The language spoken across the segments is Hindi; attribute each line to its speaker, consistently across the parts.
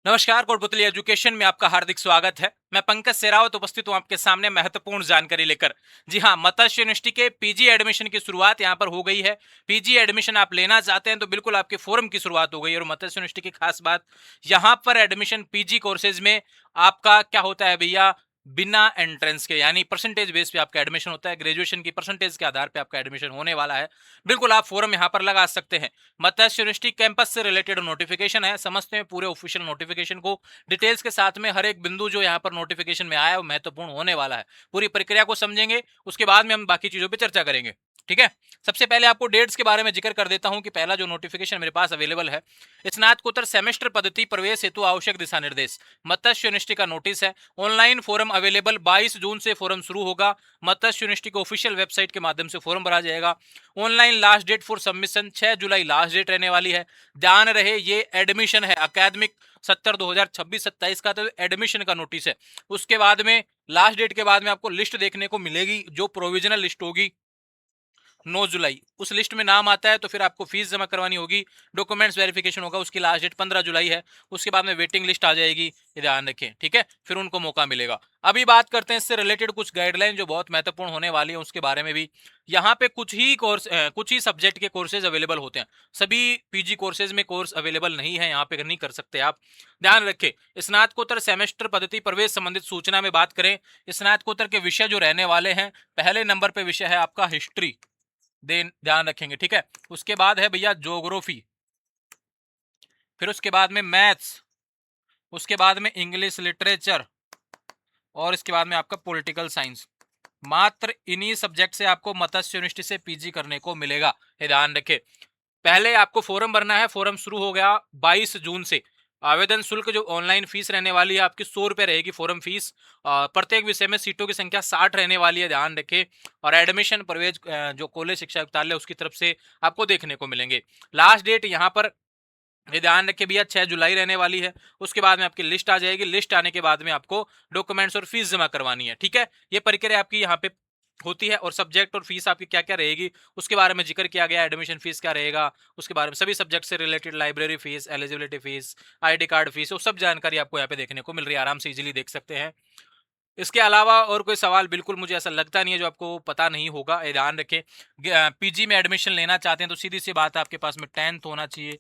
Speaker 1: नमस्कार, कोटपुतली एजुकेशन में आपका हार्दिक स्वागत है। मैं पंकज सेरावत उपस्थित हूं आपके सामने महत्वपूर्ण जानकारी लेकर। जी हां, मत्स्य यूनिवर्सिटी के पीजी एडमिशन की शुरुआत यहां पर हो गई है। पीजी एडमिशन आप लेना चाहते हैं तो बिल्कुल आपके फोरम की शुरुआत हो गई है। और मत्स्य यूनिवर्सिटी की खास बात, यहां पर एडमिशन पीजी कोर्सेज में आपका क्या होता है भैया, बिना एंट्रेंस के, यानी परसेंटेज बेस पे आपका एडमिशन होता है। ग्रेजुएशन की परसेंटेज के आधार पे आपका एडमिशन होने वाला है। बिल्कुल आप फोरम यहां पर लगा सकते हैं। मत्स्य यूनिवर्सिटी कैंपस से रिलेटेड नोटिफिकेशन है, समझते हैं पूरे ऑफिशियल नोटिफिकेशन को। डिटेल्स के साथ में हर एक बिंदु जो यहाँ पर नोटिफिकेशन में आया है वो महत्वपूर्ण होने वाला है। पूरी प्रक्रिया को समझेंगे, उसके बाद में हम बाकी चीजों पे चर्चा करेंगे। ठीक है, सबसे पहले आपको डेट्स के बारे में जिक्र कर देता हूं कि पहला जो नोटिफिकेशन मेरे पास अवेलेबल है, स्नातकोत्तर सेमेस्टर पद्धति प्रवेश हेतु आवश्यक दिशा निर्देश, मत्स्य यूनिवर्सिटी का नोटिस है। ऑनलाइन फोरम अवेलेबल, 22 जून से फोरम शुरू होगा। मत्स्य यूनिवर्सिटी की ऑफिशियल वेबसाइट के माध्यम से फोरम भरा जाएगा। Online last date for submission 6 July last date रहने वाली है। ध्यान रहे, ये एडमिशन है अकादमिक 70-2026-27 का, तो एडमिशन का नोटिस है। उसके बाद में लास्ट डेट के बाद में आपको लिस्ट देखने को मिलेगी, जो प्रोविजनल लिस्ट होगी 9 जुलाई। उस लिस्ट में नाम आता है तो फिर आपको फीस जमा करवानी होगी, डॉक्यूमेंट्स वेरिफिकेशन होगा, उसकी लास्ट डेट 15 जुलाई है। उसके बाद में वेटिंग लिस्ट आ जाएगी, ध्यान रखें। ठीक है, फिर उनको मौका मिलेगा। अभी बात करते हैं इससे रिलेटेड कुछ गाइडलाइन जो बहुत महत्वपूर्ण होने वाली है, उसके बारे में भी। यहाँ पे कुछ ही सब्जेक्ट के कोर्सेज अवेलेबल होते हैं। सभी पीजी कोर्सेज में कोर्स अवेलेबल नहीं है, यहाँ पे नहीं कर सकते आप। ध्यान रखें, स्नातकोत्तर सेमेस्टर पद्धति प्रवेश संबंधित सूचना में बात करें, स्नातकोत्तर के विषय जो रहने वाले हैं, पहले नंबर पे विषय है आपका हिस्ट्री, ध्यान रखेंगे। ठीक है, उसके बाद है भैया ज्योग्राफी, फिर उसके बाद में मैथ्स, उसके बाद में इंग्लिश लिटरेचर, और इसके बाद में आपका पॉलिटिकल साइंस। मात्र इन्हीं सब्जेक्ट से आपको मत्स्य यूनिवर्सिटी से पीजी करने को मिलेगा, ये ध्यान रखें। पहले आपको फॉर्म भरना है, फॉर्म शुरू हो गया 22 जून से। आवेदन शुल्क जो ऑनलाइन फीस रहने वाली है आपकी 100 रुपए रहेगी फॉर्म फीस। प्रत्येक विषय में सीटों की संख्या 60 रहने वाली है, ध्यान रखें। और एडमिशन प्रवेश जो कॉलेज शिक्षा विद्यालय उसकी तरफ से आपको देखने को मिलेंगे। लास्ट डेट यहाँ पर ये ध्यान रखिए भैया 6 जुलाई रहने वाली है। उसके बाद में आपकी लिस्ट आ जाएगी, लिस्ट आने के बाद में आपको डॉक्यूमेंट्स और फीस जमा करवानी है। ठीक है, ये प्रक्रिया आपकी यहाँ पे होती है। और सब्जेक्ट और फीस आपकी क्या क्या रहेगी उसके बारे में जिक्र किया गया। एडमिशन फीस क्या रहेगा, उसके बारे में सभी सब्जेक्ट से related, library fees, eligibility fees, ID card fees, वो सब जानकारी आपको यहाँ पे देखने को मिल रही है, आराम से इजीली देख सकते हैं। इसके अलावा और कोई सवाल बिल्कुल मुझे ऐसा लगता नहीं है जो आपको पता नहीं होगा, ये ध्यान रखें। पीजी में एडमिशन लेना चाहते हैं तो सीधी सी बात है, आपके पास में 10th होना चाहिए,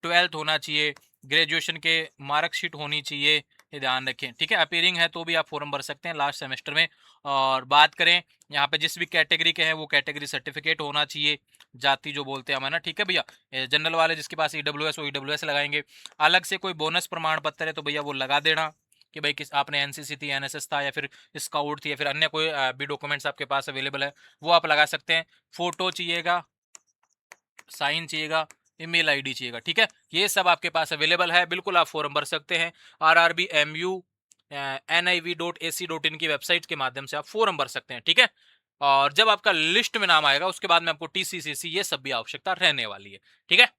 Speaker 1: 12th होना चाहिए, ग्रेजुएशन के मार्कशीट होनी चाहिए, ये ध्यान रखें। ठीक है, अपीयरिंग है तो भी आप फॉर्म भर सकते हैं लास्ट सेमेस्टर में। और बात करें यहाँ पे जिस भी कैटेगरी के हैं वो कैटेगरी सर्टिफिकेट होना चाहिए, जाति जो बोलते हैं हम, है ना। ठीक है भैया, जनरल वाले जिसके पास ईडब्ल्यूएस वो ईडब्ल्यूएस लगाएंगे। अलग से कोई बोनस प्रमाण पत्र है तो भैया वो लगा देना कि भाई किस आपने एनसीसी थी, एनएसएस था, या फिर स्काउट थी, या फिर अन्य कोई भी डॉक्यूमेंट्स आपके पास अवेलेबल है वो आप लगा सकते हैं। फोटो चाहिएगा, साइन चाहिएगा, ईमेल आईडी चाहिएगा। ठीक है, ये सब आपके पास अवेलेबल है, बिल्कुल आप फॉर्म भर सकते हैं। RRBMU NIV.AC.in की वेबसाइट के माध्यम से आप फॉर्म भर सकते हैं। ठीक है, और जब आपका लिस्ट में नाम आएगा उसके बाद में आपको TCCC ये सब भी आवश्यकता रहने वाली है। ठीक है,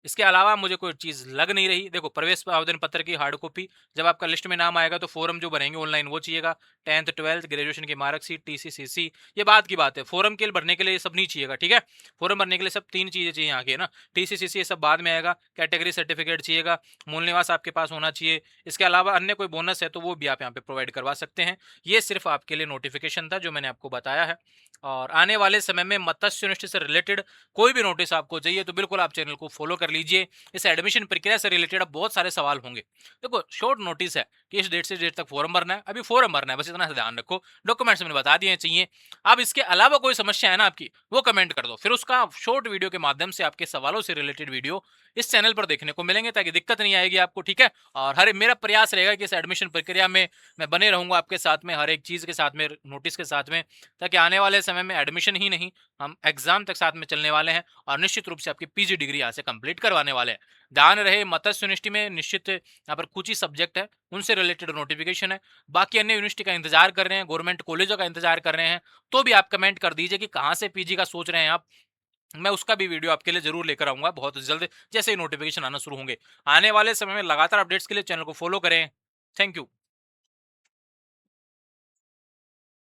Speaker 1: इसके अलावा मुझे कोई चीज लग नहीं रही। देखो, प्रवेश आवेदन पत्र की हार्ड कॉपी, जब आपका लिस्ट में नाम आएगा तो फॉर्म जो भरेंगे ऑनलाइन वो चाहिएगा। 10th 12th ग्रेजुएशन की मार्कशीट, TCCC, ये बात की बात है। फॉर्म के भरने के लिए ये सब नहीं चाहिएगा। ठीक है, फॉर्म भरने के लिए सब 3 चीजें चाहिए यहाँ की, है ना। TCCC ये सब बाद में आएगा। कैटेगरी सर्टिफिकेट चाहिएगा, मूल निवास आपके पास होना चाहिए। इसके अलावा अन्य कोई बोनस है तो वो भी आप यहाँ पे प्रोवाइड करवा सकते हैं। ये सिर्फ आपके लिए नोटिफिकेशन था जो मैंने आपको बताया है। और आने वाले समय में मत्स्य यूनिवर्सिटी से रिलेटेड कोई भी नोटिस आपको चाहिए तो बिल्कुल आप चैनल को फॉलो कर लीजिए। इस एडमिशन प्रक्रिया से रिलेटेड अब बहुत सारे सवाल होंगे। देखो, शॉर्ट नोटिस है कि इस डेट से डेट तक फॉर्म भरना है, अभी फॉर्म भरना है, बस इतना सा ध्यान रखो। डॉक्यूमेंट्स मैंने बता दिए चाहिए। अब इसके अलावा कोई समस्या है ना आपकी, वो कमेंट कर दो, फिर उसका शॉर्ट वीडियो के माध्यम से आपके सवालों से रिलेटेड वीडियो इस चैनल पर देखने को मिलेंगे, ताकि दिक्कत नहीं आएगी आपको। ठीक है, और हर मेरा प्रयास रहेगा कि इस एडमिशन प्रक्रिया में मैं बने रहूंगा आपके साथ में, हर एक चीज के साथ में, नोटिस के साथ में, ताकि आने वाले समय में एडमिशन ही नहीं, हम एग्जाम तक साथ में चलने वाले हैं और निश्चित रूप से आपकी पीजी डिग्री यहाँ से कंप्लीट करवाने वाले हैं। ध्यान रहे, मत्स्य यूनिवर्सिटी में निश्चित यहाँ पर कुछ ही सब्जेक्ट है उनसे रिलेटेड नोटिफिकेशन है। बाकी अन्य यूनिवर्सिटी का इंतजार कर रहे हैं, गवर्नमेंट कॉलेजों का इंतजार कर रहे हैं, तो भी आप कमेंट कर दीजिए कि कहाँ से पीजी का सोच रहे हैं आप। मैं उसका भी वीडियो आपके लिए जरूर लेकर आऊंगा बहुत जल्द, जैसे ही नोटिफिकेशन आना शुरू होंगे। आने वाले समय में लगातार अपडेट्स के लिए चैनल को फॉलो करें। Thank you.